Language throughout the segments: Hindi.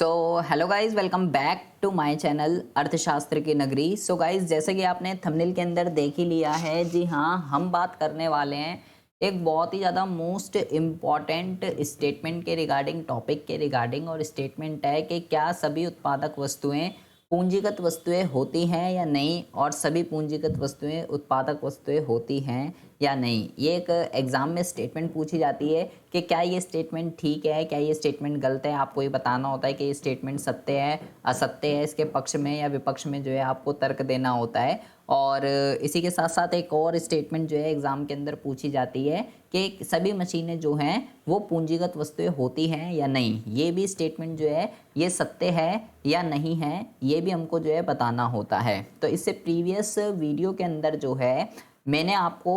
So hello guys, welcome back to my channel अर्थशास्त्र की नगरी। सो गाइज, जैसे कि आपने थंबनेल के अंदर देख ही लिया है, जी हाँ, हम बात करने वाले हैं एक बहुत ही ज़्यादा मोस्ट इम्पॉर्टेंट स्टेटमेंट के रिगार्डिंग, टॉपिक के रिगार्डिंग। और स्टेटमेंट है कि क्या सभी उत्पादक वस्तुएं पूंजीगत वस्तुएं होती हैं या नहीं, और सभी पूंजीगत वस्तुएं उत्पादक वस्तुएं होती हैं या नहीं। ये एक एग्जाम में स्टेटमेंट पूछी जाती है कि क्या ये स्टेटमेंट ठीक है, क्या ये स्टेटमेंट गलत है। आपको ये बताना होता है कि ये स्टेटमेंट सत्य है, असत्य है, इसके पक्ष में या विपक्ष में जो है आपको तर्क देना होता है। और इसी के साथ साथ एक और स्टेटमेंट जो है एग्जाम के अंदर पूछी जाती है कि सभी मशीनें जो हैं वो पूंजीगत वस्तुएं होती हैं या नहीं। ये भी स्टेटमेंट जो है ये सत्य है या नहीं है, ये भी हमको जो है बताना होता है। तो इससे प्रीवियस वीडियो के अंदर जो है मैंने आपको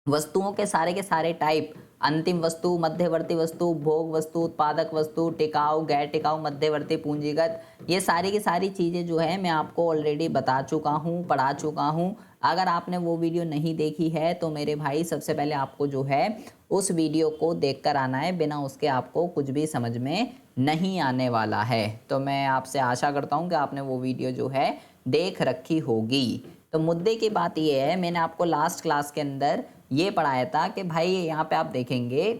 वस्तुओं के सारे टाइप, अंतिम वस्तु, मध्यवर्ती वस्तु, भोग वस्तु, उत्पादक वस्तु, टिकाऊ, गैर टिकाऊ, मध्यवर्ती, पूंजीगत, ये सारी की सारी चीज़ें जो है मैं आपको ऑलरेडी बता चुका हूँ, पढ़ा चुका हूँ। अगर आपने वो वीडियो नहीं देखी है तो मेरे भाई सबसे पहले आपको जो है उस वीडियो को देखकर आना है, बिना उसके आपको कुछ भी समझ में नहीं आने वाला है। तो मैं आपसे आशा करता हूँ कि आपने वो वीडियो जो है देख रखी होगी। तो मुद्दे की बात ये है, मैंने आपको लास्ट क्लास के अंदर ये पढ़ाया था कि भाई यहाँ पे आप देखेंगे,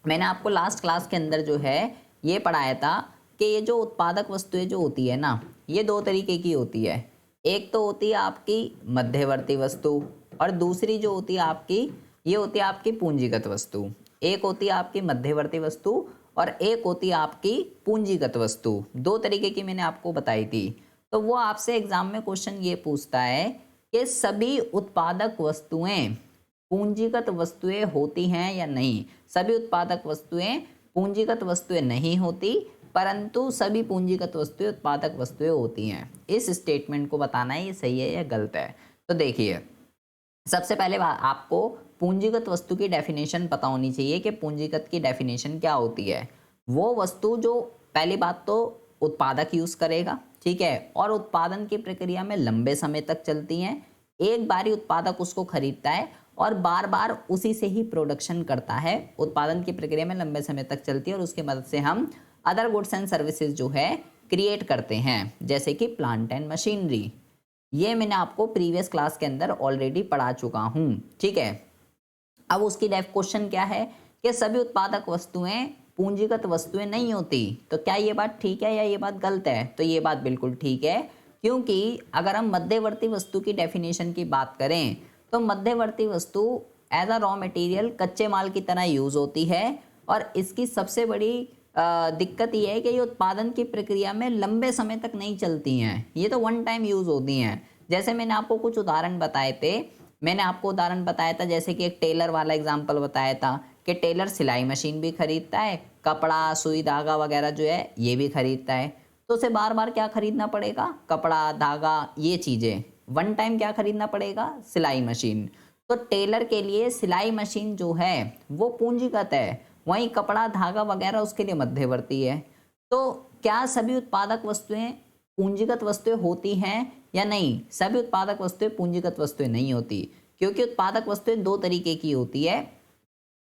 मैंने आपको लास्ट क्लास के अंदर जो है ये पढ़ाया था कि ये जो उत्पादक वस्तुएं जो होती है ना, ये दो तरीके की होती है। एक तो होती है आपकी मध्यवर्ती वस्तु, और दूसरी जो होती है आपकी, ये होती है आपकी पूंजीगत वस्तु। एक होती है आपकी मध्यवर्ती वस्तु और एक होती है आपकी पूंजीगत वस्तु। दो तरीके की मैंने आपको बताई थी। तो वो आपसे एग्जाम में क्वेश्चन ये पूछता है कि सभी उत्पादक वस्तुएं पूंजीगत वस्तुएं होती हैं या नहीं। सभी उत्पादक वस्तुएं पूंजीगत वस्तुएं नहीं होती, परंतु सभी पूंजीगत वस्तुएं उत्पादक वस्तुएं होती हैं। इस स्टेटमेंट को बताना है ये सही है या गलत है। तो देखिए, सबसे पहले आपको पूंजीगत वस्तु की डेफिनेशन पता होनी चाहिए कि पूंजीगत की डेफिनेशन क्या होती है। वो वस्तु जो, पहली बात तो उत्पादक यूज करेगा, ठीक है, और उत्पादन की प्रक्रिया में लंबे समय तक चलती हैं। एक बार ही उत्पादक उसको खरीदता है और बार बार उसी से ही प्रोडक्शन करता है। उत्पादन की प्रक्रिया में लंबे समय तक चलती है और उसकी मदद से हम अदर गुड्स एंड सर्विसेज जो है क्रिएट करते हैं, जैसे कि प्लांट एंड मशीनरी। ये मैंने आपको प्रीवियस क्लास के अंदर ऑलरेडी पढ़ा चुका हूँ, ठीक है। अब उसकी क्वेश्चन क्या है कि सभी उत्पादक वस्तुएं पूंजीगत वस्तुएं नहीं होती। तो क्या ये बात ठीक है या ये बात गलत है? तो ये बात बिल्कुल ठीक है, क्योंकि अगर हम मध्यवर्ती वस्तु की डेफिनेशन की बात करें तो मध्यवर्ती वस्तु एज अ रॉ मटेरियल कच्चे माल की तरह यूज होती है। और इसकी सबसे बड़ी दिक्कत ये है कि ये उत्पादन की प्रक्रिया में लंबे समय तक नहीं चलती हैं। ये तो वन टाइम यूज होती हैं। जैसे मैंने आपको कुछ उदाहरण बताए थे, मैंने आपको उदाहरण बताया था, जैसे कि एक टेलर वाला एग्जाम्पल बताया था कि टेलर सिलाई मशीन भी खरीदता है, कपड़ा, सुई, धागा वगैरह जो है ये भी खरीदता है। तो उसे बार बार क्या खरीदना पड़ेगा? कपड़ा, धागा, ये चीज़ें। वन टाइम क्या खरीदना पड़ेगा? सिलाई मशीन। तो टेलर के लिए सिलाई मशीन जो है वो पूंजीगत है, वहीं कपड़ा, धागा वगैरह उसके लिए मध्यवर्ती है। तो क्या सभी उत्पादक वस्तुएं पूंजीगत वस्तुएं होती हैं या नहीं? सभी उत्पादक वस्तुएं पूंजीगत वस्तुएं नहीं होती, क्योंकि उत्पादक वस्तुएं दो तरीके की होती है।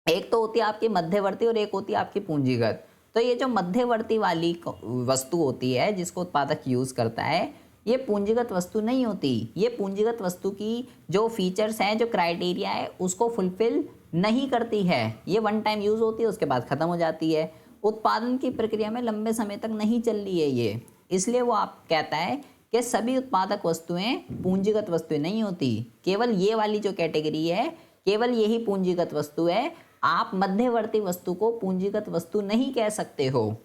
एक तो होती है आपकी मध्यवर्ती और एक होती है आपकी पूंजीगत। तो ये जो मध्यवर्ती वाली वस्तु होती है जिसको उत्पादक यूज करता है, ये पूंजीगत वस्तु नहीं होती। ये पूंजीगत वस्तु की जो फीचर्स हैं, जो क्राइटेरिया है, उसको फुलफिल नहीं करती है। ये वन टाइम यूज होती है, उसके बाद खत्म हो जाती है। उत्पादन की प्रक्रिया में लंबे समय तक नहीं चल रही है ये, इसलिए वो आप कहता है कि सभी उत्पादक वस्तुएं पूंजीगत वस्तुएं नहीं होती। केवल ये वाली जो कैटेगरी है, केवल यही पूंजीगत वस्तु है। आप मध्यवर्ती वस्तु को पूंजीगत वस्तु नहीं कह सकते हो,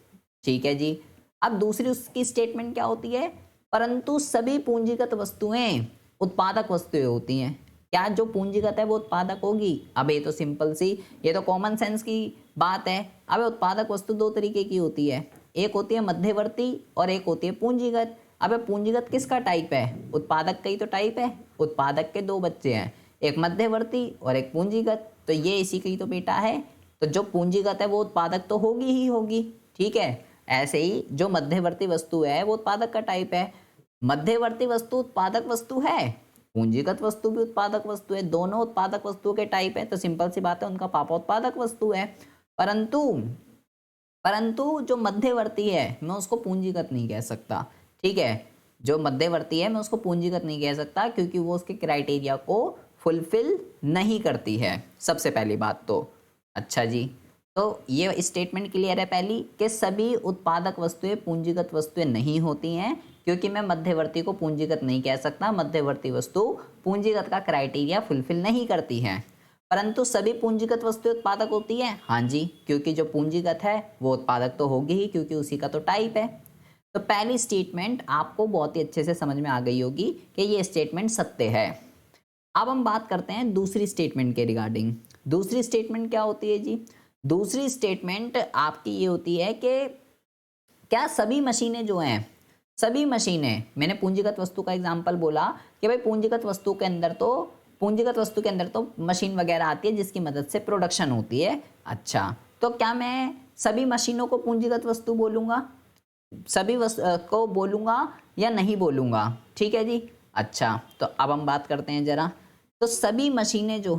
ठीक है जी। अब दूसरी उसकी स्टेटमेंट क्या होती है? परंतु सभी पूंजीगत वस्तुएं उत्पादक वस्तुएं होती हैं। क्या जो पूंजीगत है वो उत्पादक होगी? अब ये तो सिंपल सी, ये तो कॉमन सेंस की बात है। अब उत्पादक वस्तु दो तरीके की होती है, एक होती है मध्यवर्ती और एक होती है पूंजीगत। अब पूंजीगत किसका टाइप है? उत्पादक का ही तो टाइप है। उत्पादक के दो बच्चे हैं, एक मध्यवर्ती और एक पूंजीगत। तो ये इसी का ही तो बेटा है। तो जो पूंजीगत है वो उत्पादक तो होगी ही होगी, ठीक है। ऐसे ही जो मध्यवर्ती वस्तु है वो उत्पादक का टाइप है। मध्यवर्ती वस्तु उत्पादक वस्तु है, पूंजीगत वस्तु भी उत्पादक वस्तु है, दोनों उत्पादक वस्तु के टाइप है। तो सिंपल सी बात है, उनका पापा उत्पादक वस्तु है। परंतु परंतु जो मध्यवर्ती है मैं उसको पूंजीगत नहीं कह सकता। ठीक है, जो मध्यवर्ती है मैं उसको पूंजीगत नहीं कह सकता क्योंकि वो उसके क्राइटेरिया को फुलफिल नहीं करती है, सबसे पहली बात तो। अच्छा जी, तो ये स्टेटमेंट क्लियर है पहली कि सभी उत्पादक वस्तुएं पूंजीगत वस्तुएं नहीं होती हैं, क्योंकि मैं मध्यवर्ती को पूंजीगत नहीं कह सकता, मध्यवर्ती वस्तु पूंजीगत का क्राइटेरिया फुलफिल नहीं करती है। परंतु सभी पूंजीगत वस्तुएं उत्पादक होती हैं, हाँ जी, क्योंकि जो पूंजीगत है वो उत्पादक तो होगी ही, क्योंकि उसी का तो टाइप है। तो पहली स्टेटमेंट आपको बहुत ही अच्छे से समझ में आ गई होगी कि ये स्टेटमेंट सत्य है। अब हम बात करते हैं दूसरी स्टेटमेंट के रिगार्डिंग। दूसरी स्टेटमेंट क्या होती है जी? दूसरी स्टेटमेंट आपकी ये होती है कि क्या सभी मशीनें जो हैं, सभी मशीनें, मैंने पूंजीगत वस्तु का एग्जांपल बोला कि भाई पूंजीगत वस्तु के अंदर तो मशीन वगैरह आती है जिसकी मदद से प्रोडक्शन होती है। अच्छा, तो क्या मैं सभी मशीनों को पूंजीगत वस्तु बोलूँगा, सभी को बोलूँगा या नहीं बोलूँगा? ठीक है जी। अच्छा, तो अब हम बात करते हैं ज़रा। तो सभी मशीनें जो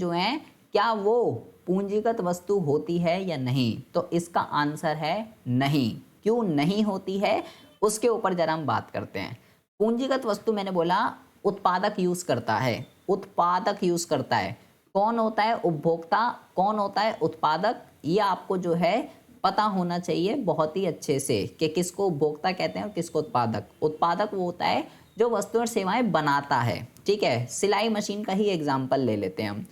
हैं क्या वो पूंजीगत वस्तु होती है या नहीं? तो इसका आंसर है नहीं। क्यों नहीं होती है उसके ऊपर जरा हम बात करते हैं। पूंजीगत वस्तु मैंने बोला उत्पादक यूज करता है, उत्पादक यूज करता है। कौन होता है उपभोक्ता, कौन होता है उत्पादक, ये आपको जो है पता होना चाहिए बहुत ही अच्छे से कि किसको उपभोक्ता कहते हैं और किसको उत्पादक। उत्पादक वो होता है जो वस्तु और सेवाएं बनाता है। ठीक है, सिलाई मशीन का ही एग्जाम्पल ले लेते हैं हम।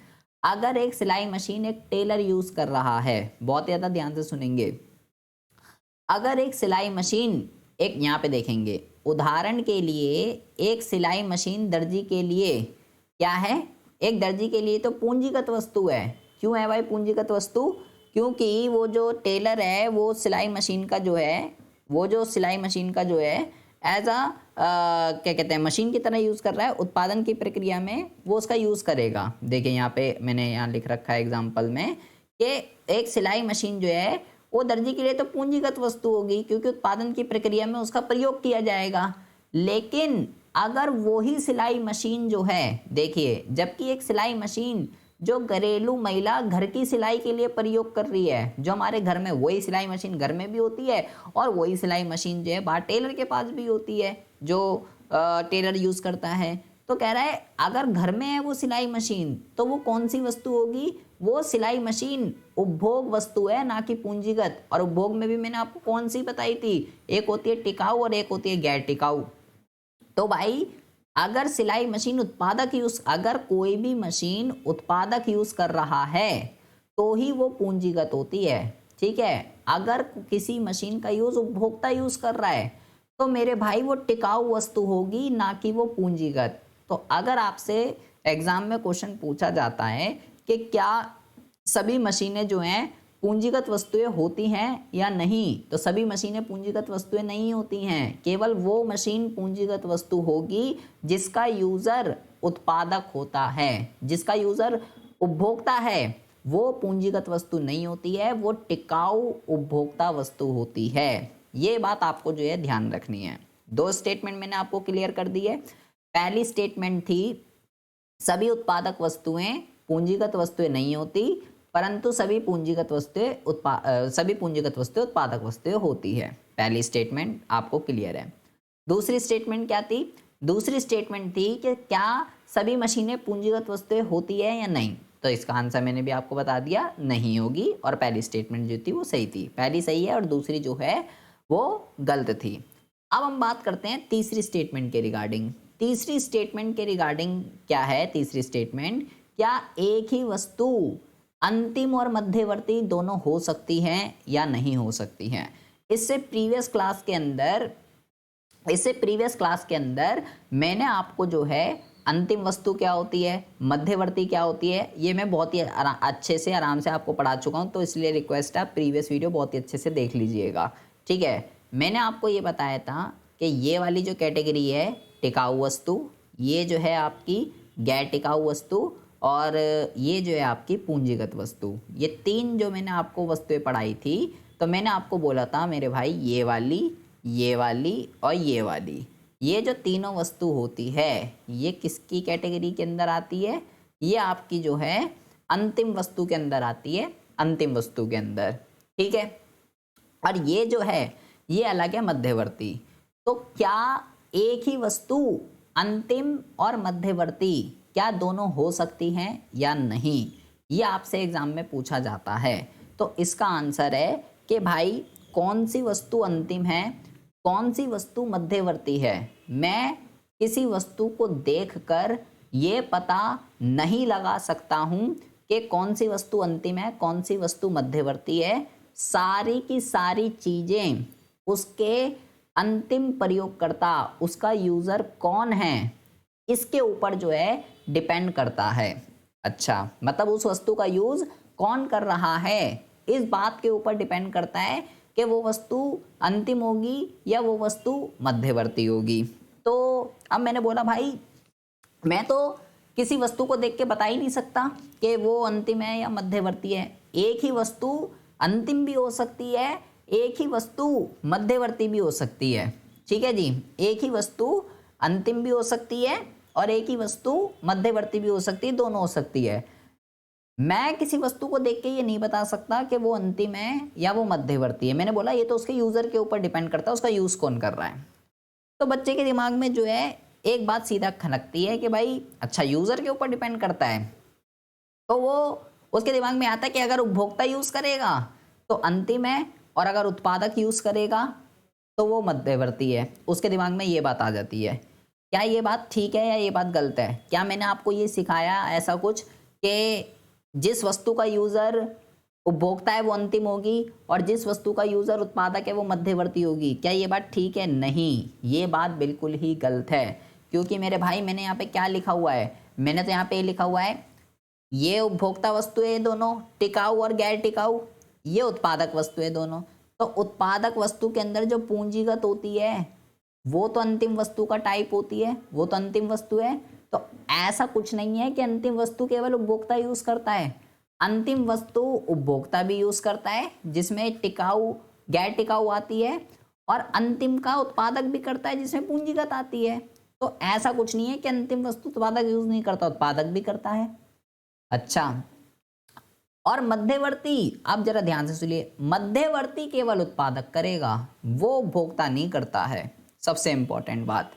अगर एक सिलाई मशीन एक टेलर यूज कर रहा है, बहुत ज़्यादा ध्यान से सुनेंगे, अगर एक सिलाई मशीन, एक यहाँ पे देखेंगे, उदाहरण के लिए एक सिलाई मशीन दर्जी के लिए क्या है? एक दर्जी के लिए तो पूंजीगत वस्तु है। क्यों है भाई पूंजीगत वस्तु? क्योंकि वो जो टेलर है वो सिलाई मशीन का जो है एज अ क्या कहते हैं मशीन की तरह यूज़ कर रहा है, उत्पादन की प्रक्रिया में वो उसका यूज़ करेगा। देखिए यहाँ पे मैंने यहाँ लिख रखा है एग्जाम्पल में कि एक सिलाई मशीन जो है वो दर्जी के लिए तो पूंजीगत वस्तु होगी क्योंकि उत्पादन की प्रक्रिया में उसका प्रयोग किया जाएगा। लेकिन अगर वही सिलाई मशीन जो है, देखिए, जबकि एक सिलाई मशीन जो घरेलू महिला घर की सिलाई के लिए प्रयोग कर रही है, जो हमारे घर में वही सिलाई मशीन घर में भी होती है और वही सिलाई मशीन जो है बाहर टेलर के पास भी होती है जो टेलर यूज़ करता है। तो कह रहा है अगर घर में है वो सिलाई मशीन तो वो कौन सी वस्तु होगी? वो सिलाई मशीन उपभोग वस्तु है, ना कि पूंजीगत। और उपभोग में भी मैंने आपको कौन सी बताई थी, एक होती है टिकाऊ और एक होती है गैर टिकाऊ। तो भाई अगर सिलाई मशीन उत्पादक यूज, अगर कोई भी मशीन उत्पादक यूज कर रहा है तो ही वो पूंजीगत होती है। ठीक है, अगर किसी मशीन का यूज उपभोक्ता यूज कर रहा है तो मेरे भाई वो टिकाऊ वस्तु होगी, ना कि वो पूंजीगत। तो अगर आपसे एग्जाम में क्वेश्चन पूछा जाता है कि क्या सभी मशीनें जो हैं पूंजीगत वस्तुएं होती हैं या नहीं, तो सभी मशीनें पूंजीगत वस्तुएं नहीं होती हैं। केवल वो मशीन पूंजीगत वस्तु होगी जिसका यूजर उत्पादक होता है, जिसका यूजर उपभोक्ता है, वो पूंजीगत वस्तु नहीं होती है, वो टिकाऊ उपभोक्ता वस्तु होती है। ये बात आपको जो है ध्यान रखनी है। दो स्टेटमेंट मैंने आपको क्लियर कर दी है। पहली स्टेटमेंट थी सभी उत्पादक वस्तुएं पूंजीगत वस्तुएं नहीं होती, परंतु सभी पूंजीगत वस्तुएं उत्पादक वस्तुएं होती है। पहली स्टेटमेंट आपको क्लियर है। दूसरी स्टेटमेंट क्या थी? दूसरी स्टेटमेंट थी कि क्या सभी मशीनें पूंजीगत वस्तुएं होती है या नहीं? तो इसका आंसर मैंने भी आपको बता दिया, नहीं होगी। और पहली स्टेटमेंट जो थी वो सही थी, पहली सही है और दूसरी जो है वो गलत थी। अब हम बात करते हैं तीसरी स्टेटमेंट के रिगार्डिंग। तीसरी स्टेटमेंट के रिगार्डिंग क्या है? तीसरी स्टेटमेंट, क्या एक ही वस्तु अंतिम और मध्यवर्ती दोनों हो सकती हैं या नहीं हो सकती हैं? इससे प्रीवियस क्लास के अंदर मैंने आपको जो है अंतिम वस्तु क्या होती है, मध्यवर्ती क्या होती है, ये मैं बहुत ही अच्छे से आराम से आपको पढ़ा चुका हूँ। तो इसलिए रिक्वेस्ट है आप प्रीवियस वीडियो बहुत ही अच्छे से देख लीजिएगा। ठीक है, मैंने आपको ये बताया था कि ये वाली जो कैटेगरी है टिकाऊ वस्तु, ये जो है आपकी गैर टिकाऊ वस्तु, और ये जो है आपकी पूंजीगत वस्तु। ये तीन जो मैंने आपको वस्तुएं पढ़ाई थी, तो मैंने आपको बोला था मेरे भाई ये वाली और ये वाली, ये जो तीनों वस्तु होती है ये किसकी कैटेगरी के अंदर आती है? ये आपकी जो है अंतिम वस्तु के अंदर आती है। अंतिम वस्तु के अंदर, ठीक है। और ये जो है ये अलग है मध्यवर्ती। तो क्या एक ही वस्तु अंतिम और मध्यवर्ती क्या दोनों हो सकती हैं या नहीं, ये आपसे एग्जाम में पूछा जाता है। तो इसका आंसर है कि भाई कौन सी वस्तु अंतिम है, कौन सी वस्तु मध्यवर्ती है, मैं किसी वस्तु को देखकर ये पता नहीं लगा सकता हूँ कि कौन सी वस्तु अंतिम है, कौन सी वस्तु मध्यवर्ती है। सारी की सारी चीज़ें उसके अंतिम प्रयोगकर्ता, उसका यूज़र कौन है, इसके ऊपर जो है डिपेंड करता है। अच्छा, मतलब उस वस्तु का यूज़ कौन कर रहा है, इस बात के ऊपर डिपेंड करता है कि वो वस्तु अंतिम होगी या वो वस्तु मध्यवर्ती होगी। तो अब मैंने बोला भाई मैं तो किसी वस्तु को देख के बता ही नहीं सकता कि वो अंतिम है या मध्यवर्ती है। एक ही वस्तु अंतिम भी हो सकती है, एक ही वस्तु मध्यवर्ती भी हो सकती है, ठीक है जी। एक ही वस्तु अंतिम भी हो सकती है और एक ही वस्तु मध्यवर्ती भी हो सकती है, दोनों हो सकती है। मैं किसी वस्तु को देख के ये नहीं बता सकता कि वो अंतिम है या वो मध्यवर्ती है। मैंने बोला ये तो उसके यूज़र के ऊपर डिपेंड करता है, उसका यूज़ कौन कर रहा है। तो बच्चे के दिमाग में जो है एक बात सीधा खनकती है कि भाई अच्छा यूज़र के ऊपर डिपेंड करता है, तो वो उसके दिमाग में आता है कि अगर उपभोक्ता यूज़ करेगा तो अंतिम है और अगर उत्पादक यूज़ करेगा तो वो मध्यवर्ती है। उसके दिमाग में ये बात आ जाती है। क्या ये बात ठीक है या ये बात गलत है? क्या मैंने आपको ये सिखाया ऐसा कुछ कि जिस वस्तु का यूज़र उपभोक्ता है वो अंतिम होगी और जिस वस्तु का यूज़र उत्पादक है वो मध्यवर्ती होगी? क्या ये बात ठीक है? नहीं, ये बात बिल्कुल ही गलत है। क्योंकि मेरे भाई मैंने यहाँ पे क्या लिखा हुआ है, मैंने तो यहाँ पे लिखा हुआ है ये उपभोक्ता वस्तु है दोनों, टिकाऊ और गैर टिकाऊ, ये उत्पादक वस्तु है दोनों। तो उत्पादक वस्तु के अंदर जो पूंजीगत होती है वो तो अंतिम वस्तु का टाइप होती है, वो तो अंतिम वस्तु है। तो ऐसा कुछ नहीं है कि अंतिम वस्तु केवल उपभोक्ता यूज करता है, अंतिम वस्तु उपभोक्ता भी यूज करता है जिसमें टिकाऊ गैर टिकाऊ आती है, और अंतिम का उत्पादक भी करता है जिसमें पूंजीगत आती है। तो ऐसा कुछ नहीं है कि अंतिम वस्तु उत्पादक यूज नहीं करता, उत्पादक भी करता है। अच्छा, और मध्यवर्ती, आप जरा ध्यान से सुनिए, मध्यवर्ती केवल उत्पादक करेगा, वो उपभोक्ता नहीं करता है। सबसे इंपॉर्टेंट बात।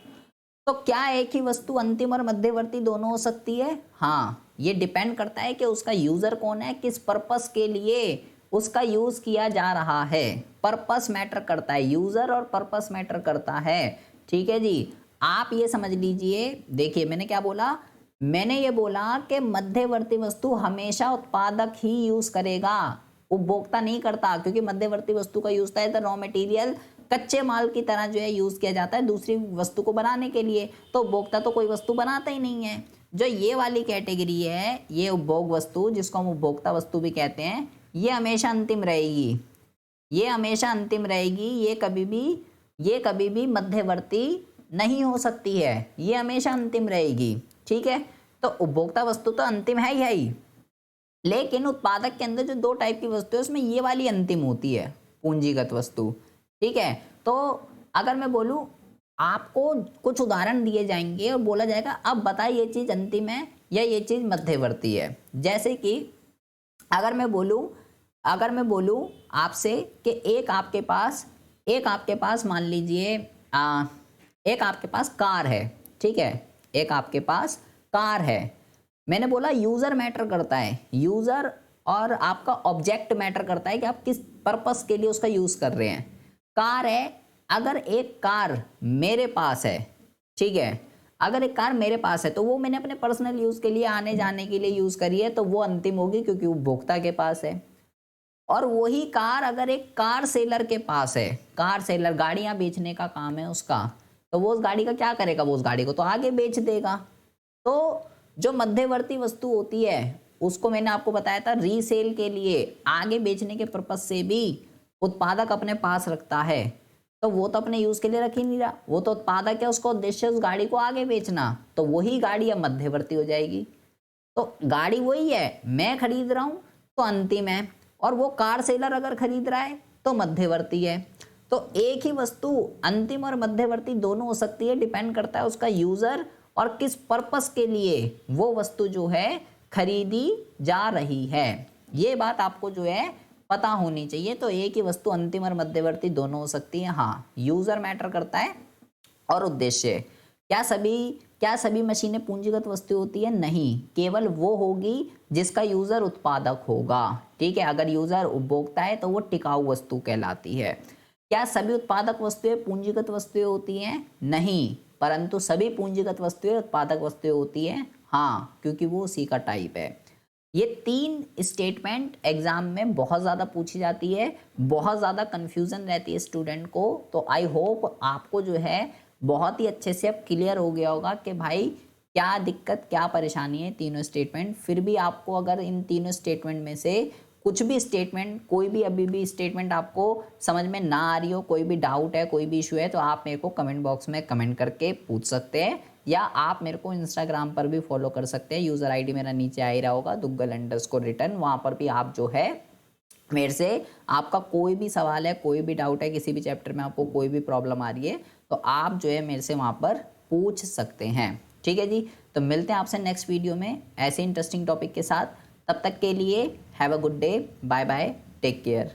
तो क्या एक ही वस्तु अंतिम और मध्यवर्ती दोनों हो सकती है? हाँ, ये डिपेंड करता है कि उसका यूजर कौन है, किस पर्पस के लिए उसका यूज किया जा रहा है। पर्पस मैटर करता है, यूजर और पर्पस मैटर करता है, ठीक है जी। आप ये समझ लीजिए, देखिए मैंने क्या बोला, मैंने ये बोला कि मध्यवर्ती वस्तु हमेशा उत्पादक ही यूज करेगा, उपभोक्ता नहीं करता, क्योंकि मध्यवर्ती वस्तु का यूज है रॉ मटेरियल, कच्चे माल की तरह जो है यूज किया जाता है दूसरी वस्तु को बनाने के लिए। तो उपभोक्ता तो कोई वस्तु बनाता ही नहीं है। जो ये वाली कैटेगरी है, ये उपभोग वस्तु जिसको हम उपभोक्ता वस्तु भी कहते हैं, ये हमेशा अंतिम रहेगी, ये हमेशा अंतिम रहेगी, ये कभी भी मध्यवर्ती नहीं हो सकती है, ये हमेशा अंतिम रहेगी, ठीक है। तो उपभोक्ता वस्तु तो अंतिम है ही, लेकिन उत्पादक के अंदर जो दो टाइप की वस्तु है उसमें ये वाली अंतिम होती है, पूंजीगत वस्तु, ठीक है। तो अगर मैं बोलूं, आपको कुछ उदाहरण दिए जाएंगे और बोला जाएगा अब बताइए ये चीज़ अंतिम है या ये चीज़ मध्यवर्ती है। जैसे कि अगर मैं बोलूं आपसे कि एक आपके पास मान लीजिए एक आपके पास कार है, ठीक है, एक आपके पास कार है। मैंने बोला यूज़र मैटर करता है, यूज़र और आपका ऑब्जेक्ट मैटर करता है कि आप किस पर्पस के लिए उसका यूज़ कर रहे हैं। कार है, अगर एक कार मेरे पास है, ठीक है, अगर एक कार मेरे पास है तो वो मैंने अपने पर्सनल यूज़ के लिए आने जाने के लिए यूज़ करी है, तो वो अंतिम होगी क्योंकि उपभोक्ता के पास है। और वही कार अगर एक कार सेलर के पास है, कार सेलर गाड़ियाँ बेचने का काम है उसका, तो वो उस गाड़ी का क्या करेगा, वो उस गाड़ी को तो आगे बेच देगा। तो जो मध्यवर्ती वस्तु होती है उसको मैंने आपको बताया था रीसेल के लिए, आगे बेचने के पर्पस से भी उत्पादक अपने पास रखता है। तो वो तो अपने यूज के लिए रख ही नहीं रहा, वो तो उत्पादक है, उसका उद्देश्य उस गाड़ी को आगे बेचना, तो वही गाड़ी अब मध्यवर्ती हो जाएगी। तो गाड़ी वही है, मैं खरीद रहा हूँ तो अंतिम है, और वो कार सेलर अगर खरीद रहा है तो मध्यवर्ती है। तो एक ही वस्तु अंतिम और मध्यवर्ती दोनों हो सकती है, डिपेंड करता है उसका यूजर और किस पर्पस के लिए वो वस्तु जो है खरीदी जा रही है। ये बात आपको जो है पता होनी चाहिए। तो एक ही वस्तु अंतिम और मध्यवर्ती दोनों हो सकती है। हाँ, यूजर मैटर करता है और उद्देश्य। क्या सभी मशीनें पूंजीगत वस्तु होती है? नहीं, केवल वो होगी जिसका यूजर उत्पादक होगा। ठीक है, अगर यूजर उपभोक्ता है तो वो टिकाऊ वस्तु कहलाती है। क्या सभी उत्पादक वस्तुएं पूंजीगत वस्तुएं होती हैं? नहीं, परंतु सभी पूंजीगत वस्तुएं उत्पादक वस्तुएं होती हैं। हाँ, क्योंकि वो उसी का टाइप है। ये 3 स्टेटमेंट एग्जाम में बहुत ज़्यादा पूछी जाती है, बहुत ज़्यादा कन्फ्यूज़न रहती है स्टूडेंट को। तो आई होप आपको जो है बहुत ही अच्छे से अब क्लियर हो गया होगा कि भाई क्या दिक्कत, क्या परेशानी है तीनों स्टेटमेंट। फिर भी आपको अगर इन तीनों स्टेटमेंट में से कुछ भी स्टेटमेंट, कोई भी अभी भी स्टेटमेंट आपको समझ में ना आ रही हो, कोई भी डाउट है, कोई भी इशू है, तो आप मेरे को कमेंट बॉक्स में कमेंट करके पूछ सकते हैं, या आप मेरे को इंस्टाग्राम पर भी फॉलो कर सकते हैं। यूज़र आईडी मेरा नीचे आ ही रहा होगा, दुग्गल_रिटर्न। वहाँ पर भी आप जो है मेरे से आपका कोई भी सवाल है, कोई भी डाउट है, किसी भी चैप्टर में आपको कोई भी प्रॉब्लम आ रही है, तो आप जो है मेरे से वहाँ पर पूछ सकते हैं। ठीक है जी, तो मिलते हैं आपसे नेक्स्ट वीडियो में ऐसे इंटरेस्टिंग टॉपिक के साथ। तब तक के लिए have a good day, bye bye, take care.